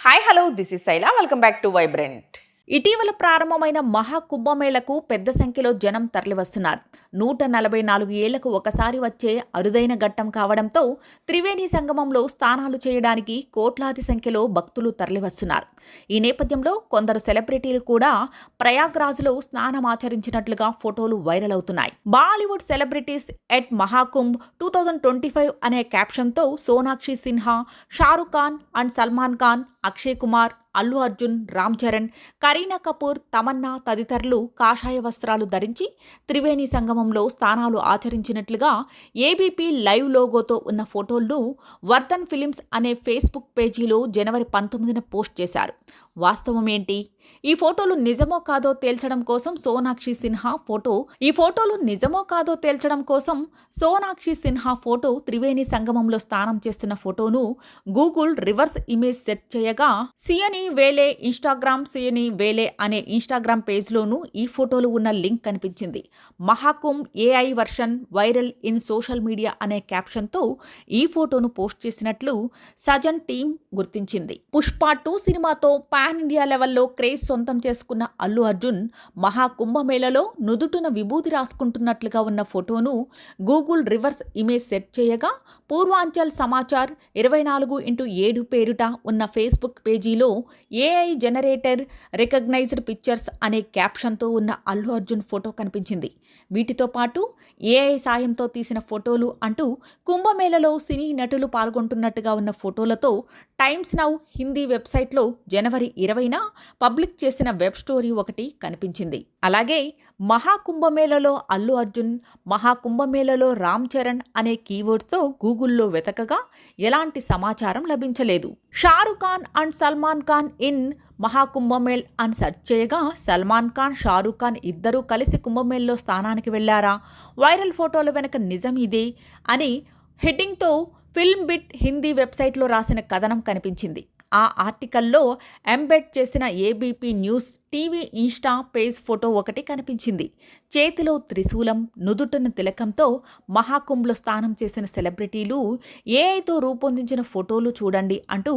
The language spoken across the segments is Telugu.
Hi hello this is Shaila welcome back to vibrant. ఇటీవల ప్రారంభమైన మహాకుంభమేళకు పెద్ద సంఖ్యలో జనం తరలివస్తున్నారు. 144 ఏళ్లకు ఒకసారి వచ్చే అరుదైన ఘట్టం కావడంతో త్రివేణి సంగమంలో స్నానాలు చేయడానికి కోట్లాది సంఖ్యలో భక్తులు తరలివస్తున్నారు. ఈ నేపథ్యంలో కొందరు సెలబ్రిటీలు కూడా ప్రయాగ్రాజ్లో స్నానమాచరించినట్లుగా ఫోటోలు వైరల్ అవుతున్నాయి. బాలీవుడ్ సెలబ్రిటీస్ ఎట్ మహాకుంభ్ 2025 అనే క్యాప్షన్తో సోనాక్షి సిన్హా, షారుఖ్ ఖాన్ అండ్ సల్మాన్ ఖాన్, అక్షయ్ కుమార్, అల్లు అర్జున్, రామ్ చరణ్, కరీనా కపూర్, తమన్నా తదితరులు కాషాయ వస్త్రాలు ధరించి త్రివేణి సంగమంలో స్నానాలు ఆచరించినట్లుగా ఏబీపీ లైవ్ లోగోతో ఉన్న ఫోటోలను వర్ధన్ ఫిలిమ్స్ అనే ఫేస్బుక్ పేజీలో జనవరి 19న పోస్ట్ చేశారు. వాస్తవం ఏంటి? ఈ ఫోటోలు నిజమో కాదో తేల్చడం కోసం సోనాక్షి సిన్హా ఫోటో త్రివేణి సంగమంలో స్నానం చేస్తున్న ఫోటోను గూగుల్ రివర్స్ ఇమేజ్ సెట్ చేయగా సియనీ వేలే అనే ఇన్స్టాగ్రామ్ పేజ్లోనూ ఈ ఫోటోలు ఉన్న లింక్ కనిపించింది. Mahakumbh AI version viral in social media అనే క్యాప్షన్తో ఈ ఫోటోను పోస్ట్ చేసినట్లు సజన్ టీం గుర్తించింది. పుష్ప 2 సినిమాతో పాన్ ఇండియా లెవెల్లో క్రేజ్ సొంతం చేసుకున్న అల్లు అర్జున్ మహాకుంభమేళలో నుదుటున విభూతి రాసుకుంటున్నట్లుగా ఉన్న ఫోటోను గూగుల్ రివర్స్ ఇమేజ్ సెట్ చేయగా పూర్వాంచల్ సమాచార్ 24x7 పేరుట ఉన్న ఫేస్బుక్ పేజీలో ఏఐ జనరేటర్ రికగ్నైజ్డ్ పిక్చర్స్ అనే క్యాప్షన్తో ఉన్న అల్లు అర్జున్ ఫోటో కనిపించింది. వీటితో పాటు ఏఐ సాయంతో తీసిన ఫోటోలు అంటూ కుంభమేళలో సినీ నటులు పాల్గొంటున్నట్టుగా ఉన్న ఫోటోలతో టైమ్స్ నౌ హిందీ వెబ్సైట్లో జనవరి 20న పబ్లిక్ చేసిన వెబ్ స్టోరీ ఒకటి కనిపించింది. అలాగే మహాకుంభమేళలో అల్లు అర్జున్, మహాకుంభమేళలో రామ్ చరణ్ అనే కీవర్డ్స్తో గూగుల్లో వెతకగా ఎలాంటి సమాచారం లభించలేదు. షారుఖ్ ఖాన్ అండ్ సల్మాన్ ఖాన్ ఇన్ మహాకుంభమేళ్ అని సెర్చ్ చేయగా సల్మాన్ ఖాన్, షారుఖ్ ఖాన్ ఇద్దరూ కలిసి కుంభమేళలో స్థానానికి వెళ్లారా? వైరల్ ఫోటోల వెనక నిజం ఇదే అని హెడ్డింగ్తో ఫిల్మ్ బిట్ హిందీ వెబ్సైట్లో రాసిన కథనం కనిపించింది. ఆ ఆర్టికల్లో ఎంబెడ్ చేసిన ABP news TV Insta page photo ఒకటి కనిపించింది. చేతిలో త్రిశూలం, నుదుటిన తిలకంతో మహాకుంభ్లో స్నానం చేసిన సెలబ్రిటీలు ఏఐతో రూపొందించిన ఫోటోలు చూడండి అంటూ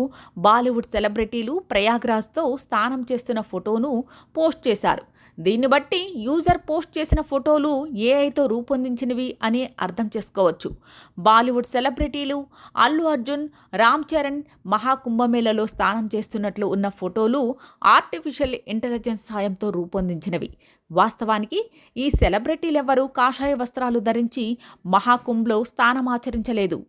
బాలీవుడ్ సెలబ్రిటీలు ప్రయాగ్రాజ్తో స్నానం చేస్తున్న ఫోటోను పోస్ట్ చేశారు. దీన్ని బట్టి యూజర్ పోస్ట్ చేసిన ఫోటోలు ఏఐతో రూపొందించినవి అని అర్థం చేసుకోవచ్చు. బాలీవుడ్ సెలబ్రిటీలు అల్లు అర్జున్, రామ్ చరణ్ మహాకుంభమేళలో స్నానం చేస్తున్నట్లు ఉన్న ఫోటోలు ఆర్టిఫిషియల్ ఇంటెలిజెన్స్ సాయంతో రూపొందించినవి. వాస్తవానికి ఈ సెలబ్రిటీలెవ్వరూ కాషాయ వస్త్రాలు ధరించి మహాకుంభ్లో స్నానమాచరించలేదు.